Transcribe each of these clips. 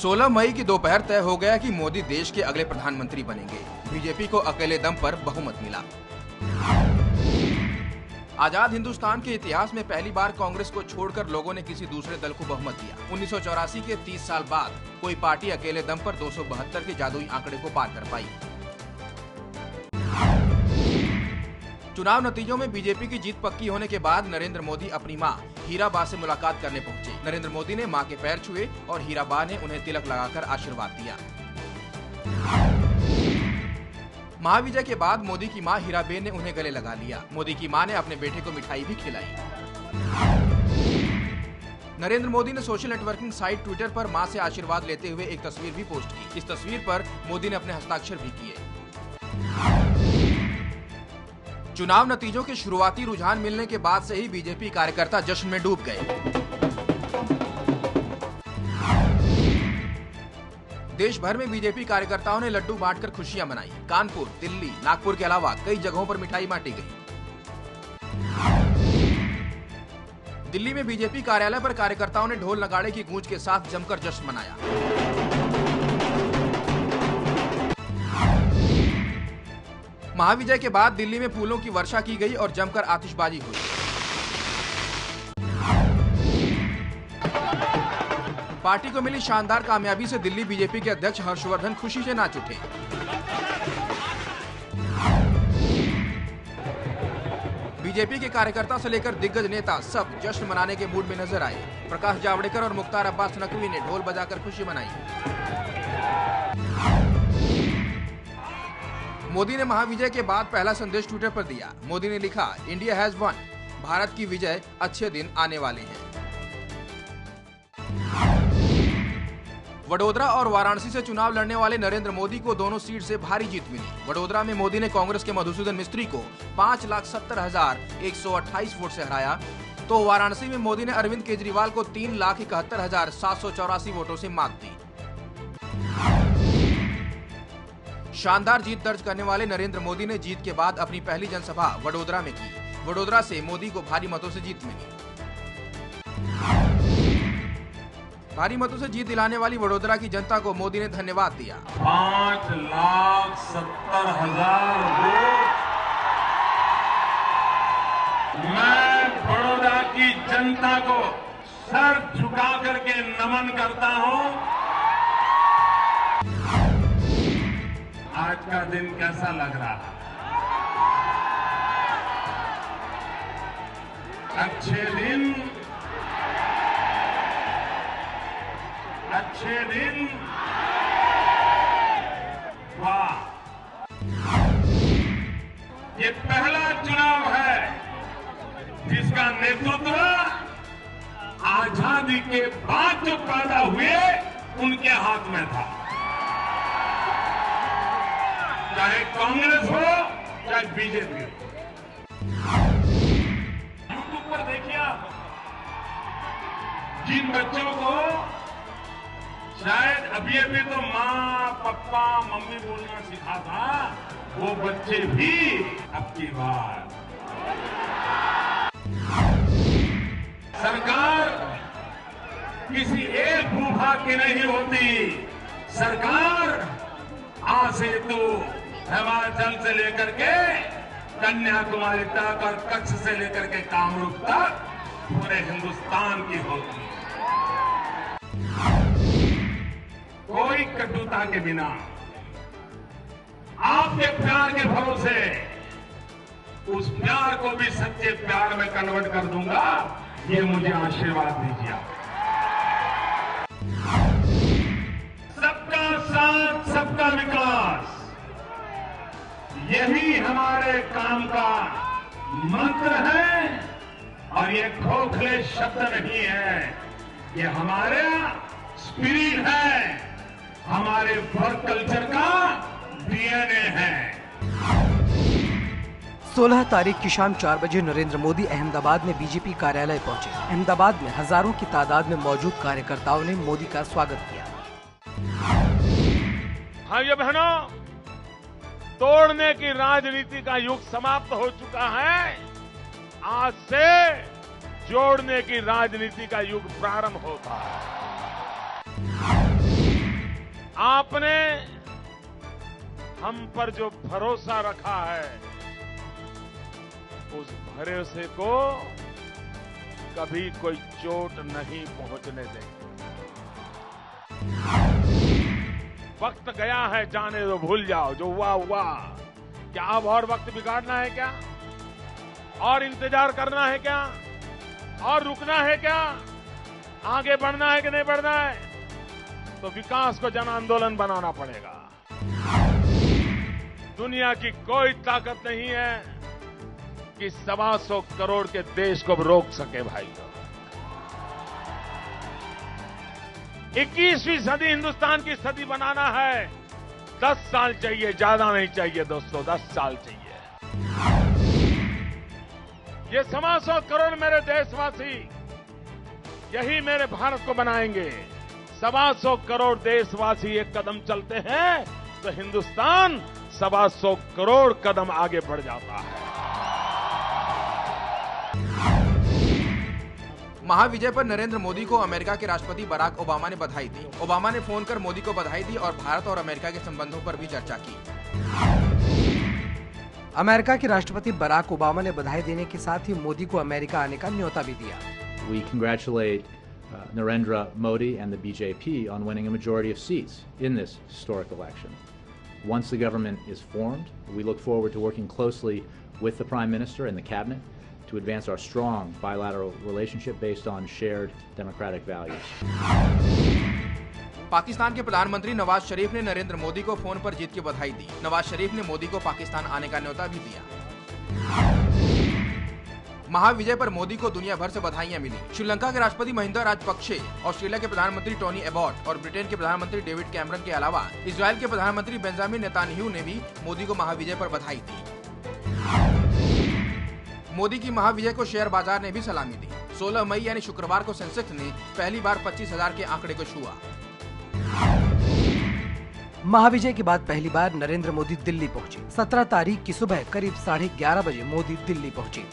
16 मई की दोपहर तय हो गया कि मोदी देश के अगले प्रधानमंत्री बनेंगे। बीजेपी को अकेले दम पर बहुमत मिला। आजाद हिंदुस्तान के इतिहास में पहली बार कांग्रेस को छोड़कर लोगों ने किसी दूसरे दल को बहुमत दिया। 1984 के 30 साल बाद कोई पार्टी अकेले दम पर 272 के जादुई आंकड़े को पार कर पाई। चुनाव नतीजों में बीजेपी की जीत पक्की होने के बाद नरेंद्र मोदी अपनी मां हीराबा से मुलाकात करने पहुंचे। नरेंद्र मोदी ने मां के पैर छुए और हीराबा ने उन्हें तिलक लगाकर आशीर्वाद दिया। महाविजय के बाद मोदी की मां हीराबेन ने उन्हें गले लगा लिया। मोदी की मां ने अपने बेटे को मिठाई भी खिलाई। नरेंद्र मोदी ने सोशल नेटवर्किंग साइट ट्विटर पर मां से आशीर्वाद लेते हुए एक तस्वीर भी पोस्ट की। इस तस्वीर पर मोदी ने अपने हस्ताक्षर भी किए। चुनाव नतीजों के शुरुआती रुझान मिलने के बाद से ही बीजेपी कार्यकर्ता जश्न में डूब गए। देश भर में बीजेपी कार्यकर्ताओं ने लड्डू बांटकर खुशियां मनाई। कानपुर, दिल्ली, नागपुर के अलावा कई जगहों पर मिठाई बांटी गई। दिल्ली में बीजेपी कार्यालय पर कार्यकर्ताओं ने ढोल नगाड़े की गूंज के साथ जमकर जश्न मनाया। महाविजय के बाद दिल्ली में फूलों की वर्षा की गई और जमकर आतिशबाजी हुई। पार्टी को मिली शानदार कामयाबी से दिल्ली बीजेपी के अध्यक्ष हर्षवर्धन खुशी से नाच उठे। बीजेपी के कार्यकर्ता से लेकर दिग्गज नेता सब जश्न मनाने के मूड में नजर आए। प्रकाश जावड़ेकर और मुख्तार अब्बास नकवी ने ढोल बजाकर खुशी मनाई। मोदी ने महाविजय के बाद पहला संदेश ट्विटर पर दिया। मोदी ने लिखा, इंडिया हैज वन, भारत की विजय, अच्छे दिन आने वाले हैं। वडोदरा और वाराणसी से चुनाव लड़ने वाले नरेंद्र मोदी को दोनों सीट से भारी जीत मिली। वडोदरा में मोदी ने कांग्रेस के मधुसूदन मिस्त्री को 5,70,128 वोट से हराया, तो वाराणसी में मोदी ने अरविंद केजरीवाल को 3,71,784 वोटों से मात दी। शानदार जीत दर्ज करने वाले नरेंद्र मोदी ने जीत के बाद अपनी पहली जनसभा वडोदरा में की। वडोदरा से मोदी को भारी मतों से जीत मिली। भारी मतों से जीत दिलाने वाली वडोदरा की जनता को मोदी ने धन्यवाद दिया। 5,70,000 वोट मैं बड़ौदा की जनता को सर झुका करके नमन करता हूं। आज का दिन कैसा लग रहा है? अच्छे दिन, वाह! ये पहला चुनाव है जिसका नेतृत्व आजादी के बाद जो पैदा हुए उनके हाथ में था। चाहे कांग्रेस हो चाहे बीजेपी हो। यूट्यूब पर देखिए आप, जिन बच्चों को शायद अभी तो माँ, पप्पा, मम्मी बोलना सिखा था, वो बच्चे भी अब की बार सरकार किसी एक भूभाग की नहीं होती। सरकार आज से तो हिमाचल से लेकर के कन्याकुमारी तक और कच्छ से लेकर के कामरूप तक पूरे हिंदुस्तान की होती है। कोई कटुता के बिना आपके प्यार के भरोसे उस प्यार को भी सच्चे प्यार में कन्वर्ट कर दूंगा। ये मुझे आशीर्वाद दीजिए। सबका साथ, सबका विकास, यही हमारे काम का मंत्र है और ये खोखले शब्द नहीं है। ये हमारा स्पिरिट है, हमारे वर्क कल्चर का डीएनए है। 16 तारीख की शाम 4 बजे नरेंद्र मोदी अहमदाबाद में बीजेपी कार्यालय पहुंचे। अहमदाबाद में हजारों की तादाद में मौजूद कार्यकर्ताओं ने मोदी का स्वागत किया। भाइयों बहनों, तोड़ने की राजनीति का युग समाप्त हो चुका है। आज से जोड़ने की राजनीति का युग प्रारंभ होता है। आपने हम पर जो भरोसा रखा है, उस भरोसे को कभी कोई चोट नहीं पहुंचने देंगे। वक्त गया है, जाने दो, भूल जाओ, जो हुआ हुआ। क्या अब और वक्त बिगाड़ना है क्या? और इंतजार करना है क्या? और रुकना है क्या? आगे बढ़ना है कि नहीं बढ़ना है? तो विकास को जन आंदोलन बनाना पड़ेगा। दुनिया की कोई ताकत नहीं है कि 125 करोड़ के देश को रोक सके भाई। 21वीं सदी हिंदुस्तान की सदी बनाना है, 10 साल चाहिए, ज्यादा नहीं चाहिए दोस्तों, 10 साल चाहिए। ये 125 करोड़ मेरे देशवासी, यही मेरे भारत को बनाएंगे। 125 करोड़ देशवासी एक कदम चलते हैं तो हिंदुस्तान 125 करोड़ कदम आगे बढ़ जाता है। महाविजय पर नरेंद्र मोदी को अमेरिका के राष्ट्रपति बराक ओबामा ने बधाई दी। ओबामा ने फोन कर मोदी को बधाई दी और भारत और अमेरिका के संबंधों पर भी चर्चा की। अमेरिका के राष्ट्रपति बराक ओबामा ने बधाई देने के साथ ही मोदी को अमेरिका आने का न्योता भी दिया। We congratulate Narendra Modi and the BJP on winning a majority of seats in this historic election. Once the government is formed, we look forward to working closely with the Prime Minister and the Cabinet to advance our strong bilateral relationship based on shared democratic values. Pakistan के प्रधानमंत्री नवाज शरीफ ने नरेंद्र मोदी को phone पर जीत की बधाई दी। नवाज शरीफ ने मोदी को पाकिस्तान आने का न्योता भी दिया। महाविजय पर मोदी को दुनिया भर से बधाइयां मिली। श्रीलंका के राष्ट्रपति महिंदा राजपक्षे, ऑस्ट्रेलिया के प्रधानमंत्री टोनी एबॉट और ब्रिटेन के प्रधानमंत्री डेविड कैमरन के अलावा इजराइल के प्रधानमंत्री बेंजामिन नेतान्याहू ने भी मोदी को महाविजय पर बधाई दी। मोदी की महाविजय को शेयर बाजार ने भी सलामी दी। 16 मई यानी शुक्रवार को सेंसेक्स ने पहली बार 25,000 के आंकड़े को छुआ। महाविजय के बाद पहली बार नरेंद्र मोदी दिल्ली पहुंचे। 17 तारीख की सुबह करीब 11:30 बजे मोदी दिल्ली पहुंचे।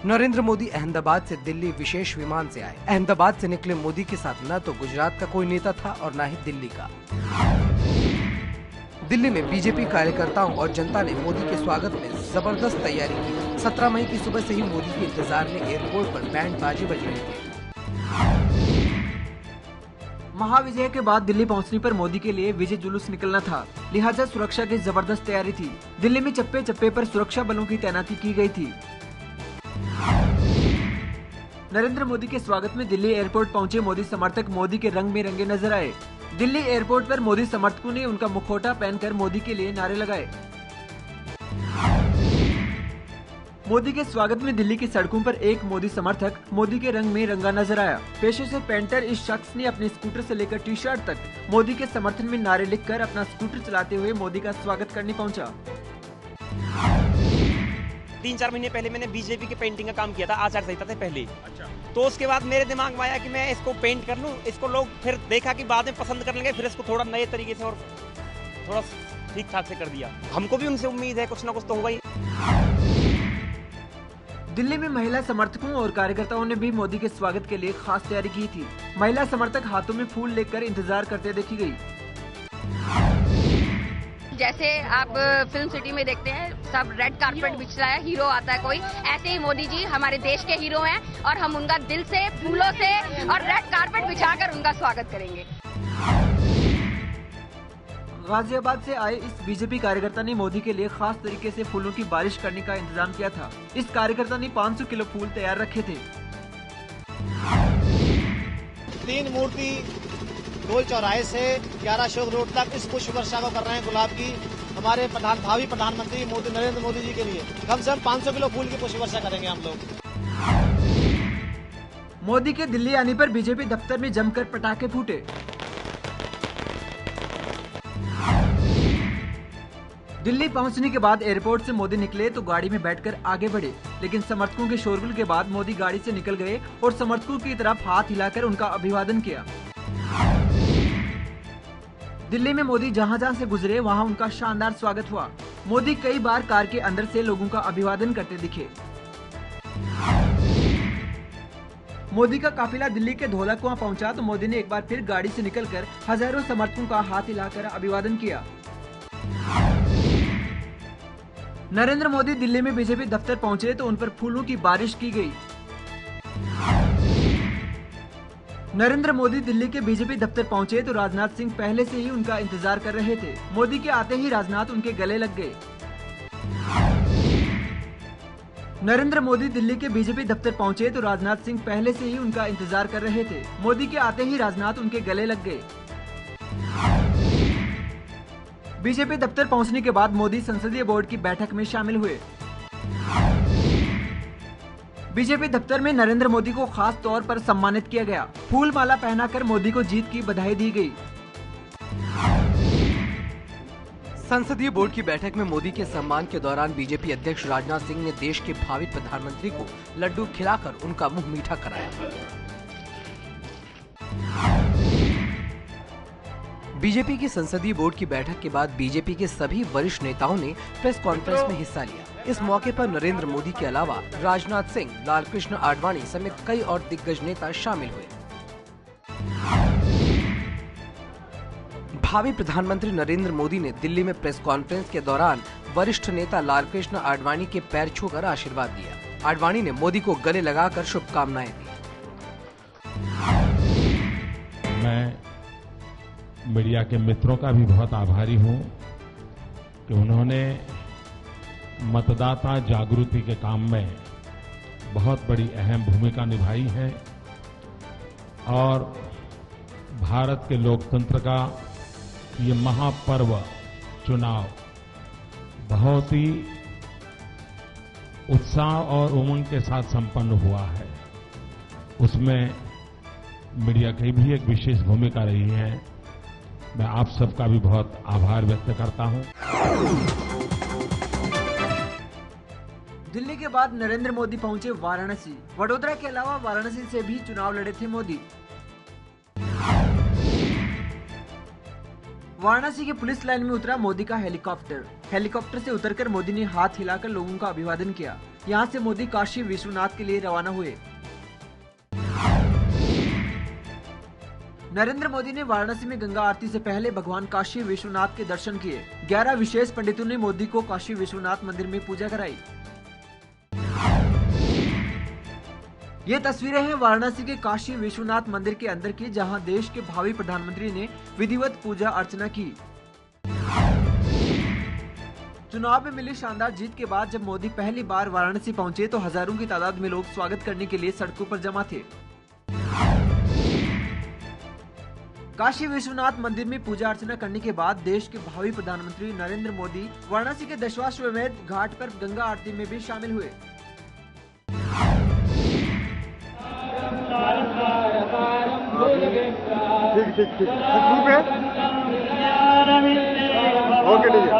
नरेंद्र मोदी अहमदाबाद से दिल्ली विशेष विमान से आए। अहमदाबाद से निकले मोदी के साथ न तो गुजरात का कोई नेता था और न ही दिल्ली का। दिल्ली में बीजेपी कार्यकर्ताओं और जनता ने मोदी के स्वागत में जबरदस्त तैयारी की। 17 मई की सुबह से ही मोदी के इंतजार में एयरपोर्ट पर बैंड बाजे बज रहे थे। महाविजय के बाद दिल्ली पहुंचने पर मोदी के लिए विजय जुलूस निकलना था, लिहाजा सुरक्षा की जबरदस्त तैयारी थी। दिल्ली में चप्पे चप्पे पर सुरक्षा बलों की तैनाती की गई थी। नरेंद्र मोदी के स्वागत में दिल्ली एयरपोर्ट पहुंचे मोदी समर्थक मोदी के रंग में रंगे नजर आए। दिल्ली एयरपोर्ट पर मोदी समर्थकों ने उनका मुखौटा पहनकर मोदी के लिए नारे लगाए। मोदी के स्वागत में दिल्ली की सड़कों पर एक मोदी समर्थक मोदी के रंग में रंगा नजर आया। पेशे से पेंटर इस शख्स ने अपने स्कूटर से लेकर टी शर्ट तक मोदी के समर्थन में नारे लिखकर अपना स्कूटर चलाते हुए मोदी का स्वागत करने पहुंचा। 3-4 महीने पहले मैंने बीजेपी के पेंटिंग का काम किया था, आचार संहिता से पहले। तो उसके बाद मेरे दिमाग में आया कि मैं इसको पेंट कर लूं। इसको लोग फिर देखा कि बाद में पसंद करने लगे, फिर इसको थोड़ा नए तरीके से और थोड़ा ठीक ठाक से कर दिया। हमको भी उनसे उम्मीद है कुछ ना कुछ तो होगा ही। दिल्ली में महिला समर्थकों और कार्यकर्ताओं ने भी मोदी के स्वागत के लिए खास तैयारी की थी। महिला समर्थक हाथों में फूल लेकर इंतजार करते देखी गई। जैसे आप फिल्म सिटी में देखते हैं सब रेड कारपेट बिछ रहा है, हीरो आता है कोई, ऐसे ही मोदी जी हमारे देश के हीरो हैं और हम उनका दिल से, फूलों से और रेड कारपेट बिछाकर उनका स्वागत करेंगे। गाजियाबाद से आए इस बीजेपी कार्यकर्ता ने मोदी के लिए खास तरीके से फूलों की बारिश करने का इंतजाम किया था। इस कार्यकर्ता ने 500 किलो फूल तैयार रखे थे। 3 मूर्ति गोल चौराहे से 11 अशोक रोड तक इस पुष्प वर्षा को कर रहे हैं गुलाब की। हमारे भावी प्रधानमंत्री नरेंद्र मोदी जी के लिए कम से कम 500 किलो फूल की पुष्प वर्षा करेंगे हम लोग। मोदी के दिल्ली आने पर बीजेपी दफ्तर में जमकर पटाखे फूटे। दिल्ली पहुंचने के बाद एयरपोर्ट से मोदी निकले तो गाड़ी में बैठकर आगे बढ़े, लेकिन समर्थकों के शोरगुल के बाद मोदी गाड़ी से निकल गए और समर्थकों की तरफ हाथ हिलाकर उनका अभिवादन किया। दिल्ली में मोदी जहां जहां से गुजरे वहां उनका शानदार स्वागत हुआ। मोदी कई बार कार के अंदर से लोगों का अभिवादन करते दिखे। मोदी का काफिला दिल्ली के धौला कुआं पहुंचा तो मोदी ने एक बार फिर गाड़ी से निकलकर हजारों समर्थकों का हाथ हिलाकर अभिवादन किया। नरेंद्र मोदी दिल्ली में बीजेपी दफ्तर पहुंचे तो उन पर फूलों की बारिश की गई। नरेंद्र मोदी दिल्ली के बीजेपी दफ्तर पहुंचे तो राजनाथ सिंह पहले से ही उनका इंतजार कर रहे थे। मोदी के आते ही राजनाथ उनके गले लग गए। नरेंद्र मोदी दिल्ली के बीजेपी दफ्तर पहुंचे तो राजनाथ सिंह पहले से ही उनका इंतजार कर रहे थे। मोदी के आते ही राजनाथ उनके गले लग गए। बीजेपी दफ्तर पहुंचने के बाद मोदी संसदीय बोर्ड की बैठक में शामिल हुए। बीजेपी दफ्तर में नरेंद्र मोदी को खास तौर पर सम्मानित किया गया। फूल माला पहनाकर मोदी को जीत की बधाई दी गई। संसदीय बोर्ड की बैठक में मोदी के सम्मान के दौरान बीजेपी अध्यक्ष राजनाथ सिंह ने देश के भावी प्रधानमंत्री को लड्डू खिलाकर उनका मुंह मीठा कराया। बीजेपी की संसदीय बोर्ड की बैठक के बाद बीजेपी के सभी वरिष्ठ नेताओं ने प्रेस कॉन्फ्रेंस में हिस्सा लिया। इस मौके पर नरेंद्र मोदी के अलावा राजनाथ सिंह, लालकृष्ण आडवाणी समेत कई और दिग्गज नेता शामिल हुए। भावी प्रधानमंत्री नरेंद्र मोदी ने दिल्ली में प्रेस कॉन्फ्रेंस के दौरान वरिष्ठ नेता लालकृष्ण आडवाणी के पैर छूकर आशीर्वाद दिया। आडवाणी ने मोदी को गले लगाकर शुभकामनाएं दी। मैं मीडिया के मित्रों का भी बहुत आभारी हूं कि उन्होंने मतदाता जागृति के काम में बहुत बड़ी अहम भूमिका निभाई है और भारत के लोकतंत्र का ये महापर्व चुनाव बहुत ही उत्साह और उमंग के साथ संपन्न हुआ है। उसमें मीडिया की भी एक विशेष भूमिका रही है। मैं आप सबका भी बहुत आभार व्यक्त करता हूं। दिल्ली के बाद नरेंद्र मोदी पहुंचे वाराणसी। वडोदरा के अलावा वाराणसी से भी चुनाव लड़े थे मोदी। वाराणसी के पुलिस लाइन में उतरा मोदी का हेलीकॉप्टर। हेलीकॉप्टर से उतरकर मोदी ने हाथ हिलाकर लोगों का अभिवादन किया। यहां से मोदी काशी विश्वनाथ के लिए रवाना हुए। नरेंद्र मोदी ने वाराणसी में गंगा आरती से पहले भगवान काशी विश्वनाथ के दर्शन किए। 11 विशेष पंडितों ने मोदी को काशी विश्वनाथ मंदिर में पूजा कराई। ये तस्वीरें हैं वाराणसी के काशी विश्वनाथ मंदिर के अंदर की, जहां देश के भावी प्रधानमंत्री ने विधिवत पूजा अर्चना की। चुनाव में मिली शानदार जीत के बाद जब मोदी पहली बार वाराणसी पहुंचे तो हजारों की तादाद में लोग स्वागत करने के लिए सड़कों पर जमा थे। काशी विश्वनाथ मंदिर में पूजा अर्चना करने के बाद देश के भावी प्रधानमंत्री नरेंद्र मोदी वाराणसी के दशाश्वमेध घाट पर गंगा आरती में भी शामिल हुए। ठीक है ओके ठीक है।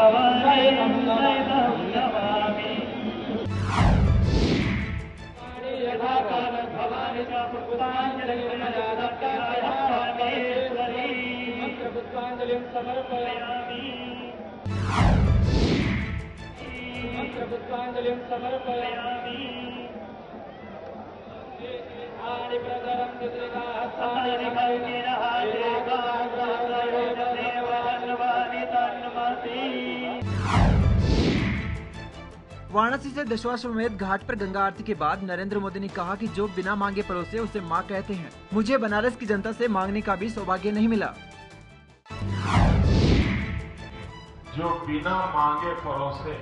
वाराणसी से दशाश्वमेध घाट पर गंगा आरती के बाद नरेंद्र मोदी ने कहा कि जो बिना मांगे परोसे उसे मां कहते हैं। मुझे बनारस की जनता से मांगने का भी सौभाग्य नहीं मिला। जो बिना मांगे परोसे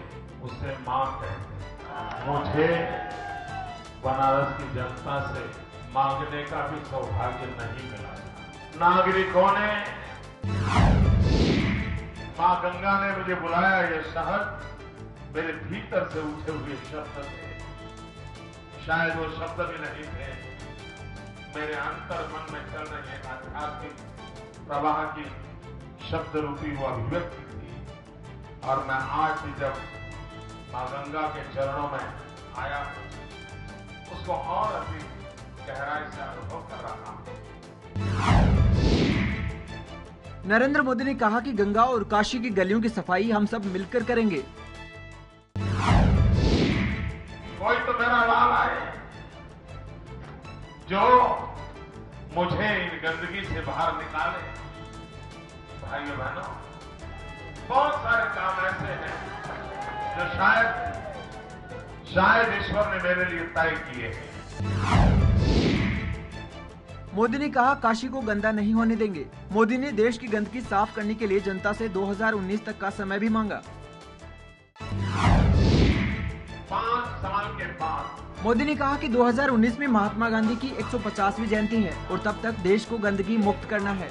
उसे मां कहते हैं। मुझे बनारस की जनता से मांगने का भी सौभाग्य नहीं मिला। नागरिकों ने, मां गंगा ने मुझे बुलाया। ये शहर मेरे भीतर से उठे हुए शब्द थे। शायद वो शब्द भी नहीं थे, मेरे अंतर मन में चल रहे आध्यात्मिक प्रवाह की शब्द रूपी वो अभिव्यक्ति थी। और मैं आज भी जब मां गंगा के चरणों में आया उसको और अधिक गहराई से अनुभव कर रहा हूं। नरेंद्र मोदी ने कहा कि गंगा और काशी की गलियों की सफाई हम सब मिलकर करेंगे। कोई तो मेरा लाल आए, जो मुझे इन गंदगी से बाहर निकाले। भाइयों बहनों, बहुत सारे काम ऐसे हैं जो शायद ईश्वर ने मेरे लिए तय किए हैं। मोदी ने कहा काशी को गंदा नहीं होने देंगे। मोदी ने देश की गंदगी साफ करने के लिए जनता से 2019 तक का समय भी मांगा। 5 साल के बाद मोदी ने कहा कि 2019 में महात्मा गांधी की 150वीं जयंती है और तब तक देश को गंदगी मुक्त करना है।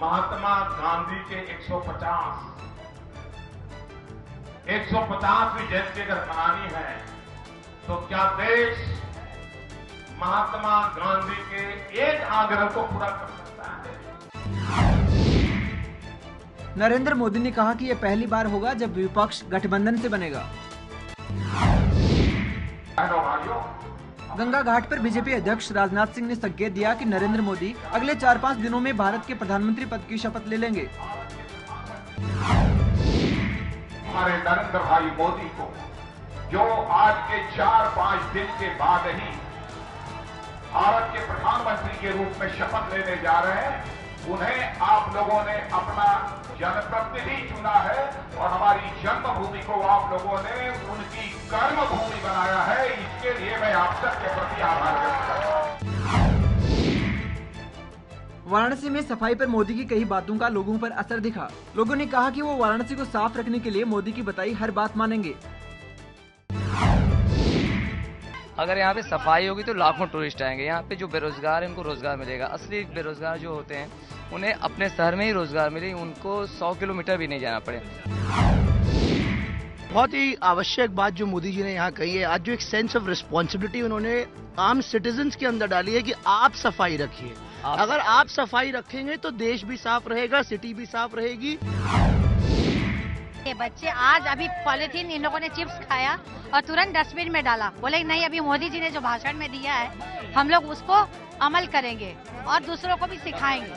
महात्मा गांधी के 150वीं जयंती अगर मनानी है तो क्या देश महात्मा गांधी के एक आग्रह को पूरा कर सकता है? नरेंद्र मोदी ने कहा कि यह पहली बार होगा जब विपक्ष गठबंधन से बनेगा। गंगा घाट पर बीजेपी अध्यक्ष राजनाथ सिंह ने संकेत दिया कि नरेंद्र मोदी अगले 4-5 दिनों में भारत के प्रधानमंत्री पद की शपथ ले लेंगे। हमारे नरेंद्र भाई मोदी को जो आज के 4-5 दिन के बाद ही भारत के प्रधानमंत्री के रूप में शपथ लेने जा रहे हैं, उन्हें आप लोगों ने अपना जनप्रतिनिधि चुना है और हमारी जन्मभूमि को आप लोगों ने उनकी कर्मभूमि बनाया है। इसके लिए मैं आप सबके प्रति आभार व्यक्त करता हूं। वाराणसी में सफाई पर मोदी की कई बातों का लोगों पर असर दिखा। लोगों ने कहा कि वो वाराणसी को साफ रखने के लिए मोदी की बताई हर बात मानेंगे। अगर यहाँ पे सफाई होगी तो लाखों टूरिस्ट आएंगे। यहाँ पे जो बेरोजगार है उनको रोजगार मिलेगा। असली बेरोजगार जो होते हैं उन्हें अपने शहर में ही रोजगार मिले, उनको 100 किलोमीटर भी नहीं जाना पड़े। बहुत ही आवश्यक बात जो मोदी जी ने यहाँ कही है, आज जो एक सेंस ऑफ रिस्पॉन्सिबिलिटी उन्होंने आम सिटीजन्स के अंदर डाली है कि आप सफाई रखिए। अगर आप सफाई रखेंगे तो देश भी साफ रहेगा, सिटी भी साफ रहेगी। ये बच्चे आज अभी पॉलिथीन इन लोगों ने चिप्स खाया और तुरंत डस्टबिन में डाला। बोले नहीं, अभी मोदी जी ने जो भाषण में दिया है हम लोग उसको अमल करेंगे और दूसरों को भी सिखाएंगे।